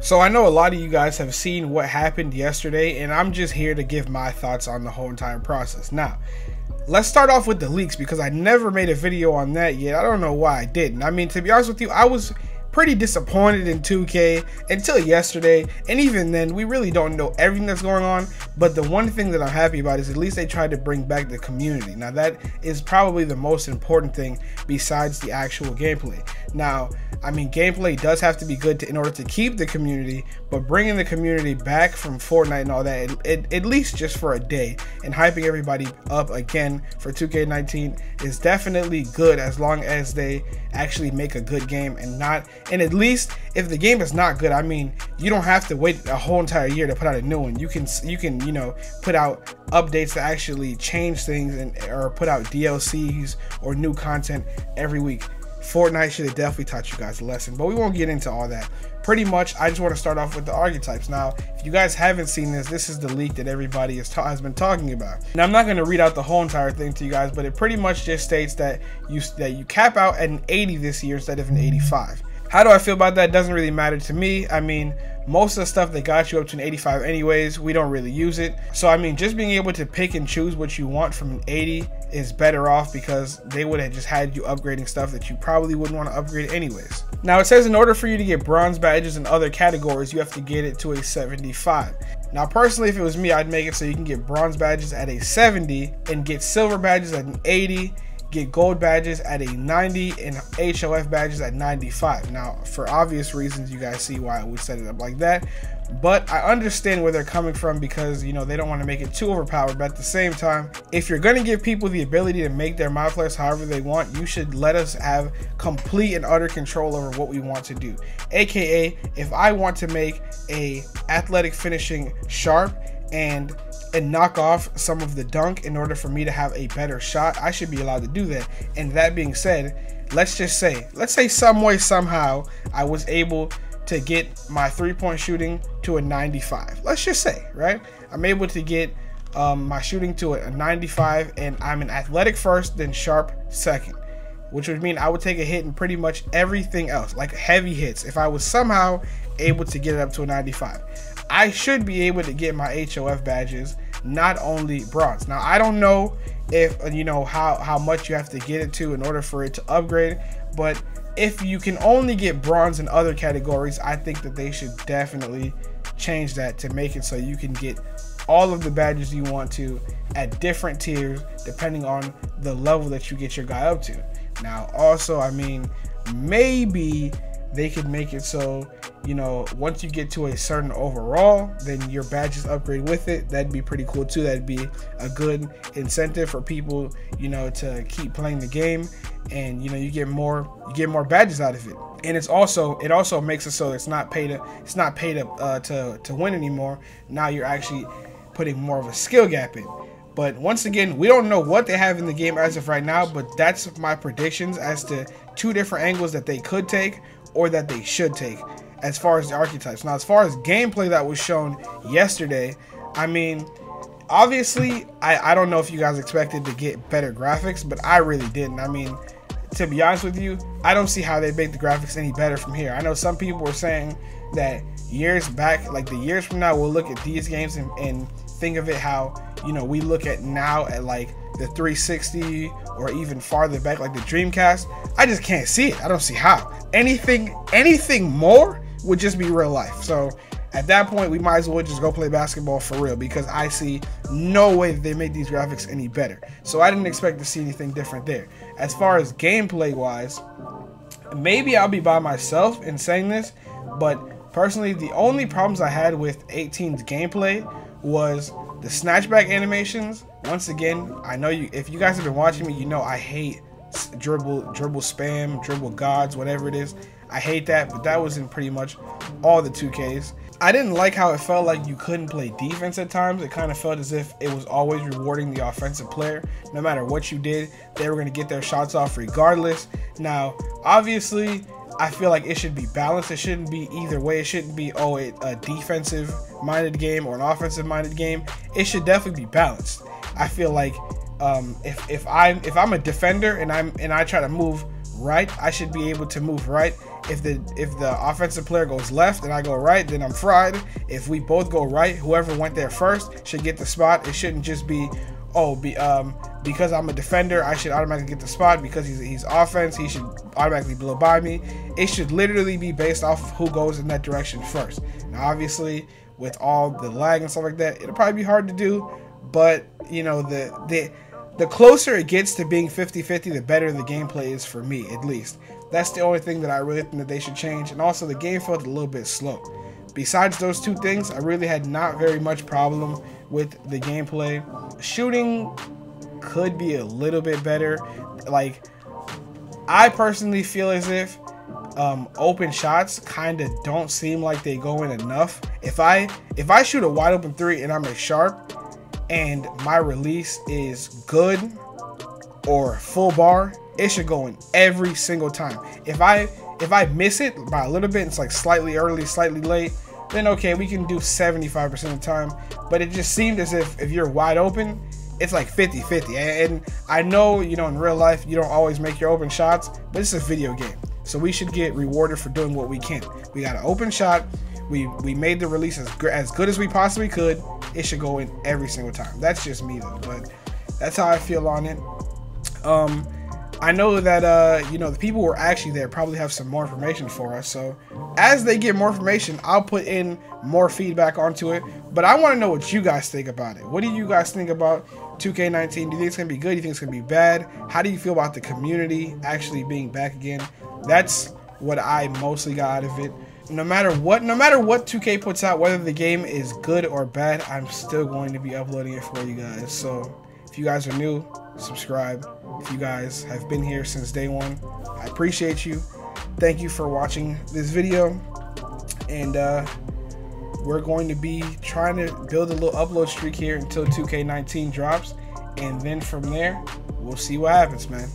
So I know a lot of you guys have seen what happened yesterday, and I'm just here to give my thoughts on the whole entire process. Now, let's start off with the leaks, because I never made a video on that yet. I don't know why I didn't. I mean, to be honest with you, I was pretty disappointed in 2K until yesterday, and even then we really don't know everything that's going on. But the one thing that I'm happy about is at least they tried to bring back the community. Now that is probably the most important thing besides the actual gameplay. Now, I mean, gameplay does have to be good in order to keep the community, but bringing the community back from Fortnite and all that, at least just for a day, and hyping everybody up again for 2K19 is definitely good, as long as they actually make a good game. And at least if the game is not good, I mean, you don't have to wait a whole entire year to put out a new one. You can you know, put out updates to actually change things, or put out DLCs or new content every week. Fortnite should have definitely taught you guys a lesson, but we won't get into all that. Pretty much, I just want to start off with the archetypes. Now, if you guys haven't seen this, this is the leak that everybody has been talking about. Now, I'm not going to read out the whole entire thing to you guys, but it pretty much just states that you cap out at an 80 this year instead of an 85. How do I feel about that? Doesn't really matter to me. I mean, most of the stuff that got you up to an 85 anyways, we don't really use it. So I mean, just being able to pick and choose what you want from an 80 is better off, because they would have just had you upgrading stuff that you probably wouldn't want to upgrade anyways. Now it says in order for you to get bronze badges in other categories, you have to get it to a 75. Now personally, if it was me, I'd make it so you can get bronze badges at a 70 and get silver badges at an 80, get gold badges at a 90, and HOF badges at 95. Now, for obvious reasons, you guys see why I would set it up like that, but I understand where they're coming from, because, you know, they don't want to make it too overpowered. But at the same time, if you're going to give people the ability to make their mod flares however they want, you should let us have complete and utter control over what we want to do. AKA, if I want to make a athletic finishing sharp and knock off some of the dunk in order for me to have a better shot, I should be allowed to do that. And that being said, let's say some way, somehow, I was able to get my three-point shooting to a 95. Let's just say, right? I'm able to get my shooting to a 95, and I'm an athletic first, then sharp second, which would mean I would take a hit in pretty much everything else, like heavy hits. If I was somehow able to get it up to a 95, I should be able to get my HOF badges, not only bronze. Now, I don't know if, you know, how much you have to get it to in order for it to upgrade, but if you can only get bronze in other categories, I think that they should definitely change that to make it so you can get all of the badges you want to at different tiers, depending on the level that you get your guy up to. Now, also, I mean, maybe they could make it so, you know, once you get to a certain overall, then your badges upgrade with it. That'd be pretty cool too. That'd be a good incentive for people, you know, to keep playing the game, and, you know, you get more badges out of it. And it also makes it so it's not pay to win anymore. Now you're actually putting more of a skill gap in. But once again, we don't know what they have in the game as of right now, but that's my predictions as to two different angles that they could take, or that they should take, as far as the archetypes. Now, as far as gameplay that was shown yesterday, I mean, obviously, I don't know if you guys expected to get better graphics, but I really didn't. I mean, to be honest with you, I don't see how they make the graphics any better from here. I know some people were saying that years back, like the years from now, we'll look at these games and think of it how, you know, we look at now at like the 360 or even farther back like the Dreamcast. I just can't see it. I don't see how. Anything more would just be real life. So at that point, we might as well just go play basketball for real, because I see no way that they make these graphics any better. So I didn't expect to see anything different there. As far as gameplay wise, maybe I'll be by myself in saying this, but personally, the only problems I had with 18's gameplay was the snatchback animations. Once again, I know if you guys have been watching me, you know I hate dribble spam, dribble gods, whatever it is. I hate that, but that was in pretty much all the 2Ks. I didn't like how it felt like you couldn't play defense at times. It kind of felt as if it was always rewarding the offensive player. No matter what you did, they were going to get their shots off regardless. Now, obviously, I feel like it should be balanced. It shouldn't be either way. It shouldn't be, a defensive minded game or an offensive minded game. It should definitely be balanced. I feel like if I'm a defender and I try to move right, I should be able to move right, If the offensive player goes left and I go right, then I'm fried. If we both go right, whoever went there first should get the spot. It shouldn't just be, oh, because I'm a defender, I should automatically get the spot. Because he's offense, he should automatically blow by me. It should literally be based off of who goes in that direction first. Now, obviously, with all the lag and stuff like that, it'll probably be hard to do. But, you know, the closer it gets to being 50-50, the better the gameplay is for me, at least. That's the only thing that I really think that they should change. And also, the game felt a little bit slow. Besides those two things, I really had not very much problem with the gameplay. Shooting could be a little bit better. Like, I personally feel as if open shots kind of don't seem like they go in enough. If I shoot a wide open three and I'm a sharp and my release is good or full bar, it should go in every single time. If I miss it by a little bit, it's like slightly early, slightly late, then okay, we can do 75% of the time. But it just seemed as if you're wide open, it's like 50-50. And I know, you know, in real life, you don't always make your open shots, but it's a video game. So we should get rewarded for doing what we can. We got an open shot. We made the release as good as we possibly could. It should go in every single time. That's just me though, but that's how I feel on it. I know that you know, the people who are actually there probably have some more information for us. So as they get more information, I'll put in more feedback onto it. But I want to know what you guys think about it. What do you guys think about 2K19? Do you think it's gonna be good? Do you think it's gonna be bad? How do you feel about the community actually being back again? That's what I mostly got out of it. No matter what 2K puts out, whether the game is good or bad, I'm still going to be uploading it for you guys. So if you guys are new, subscribe. If you guys have been here since day one, I appreciate you. Thank you for watching this video. And we're going to be trying to build a little upload streak here until 2K19 drops. And then from there, we'll see what happens, man.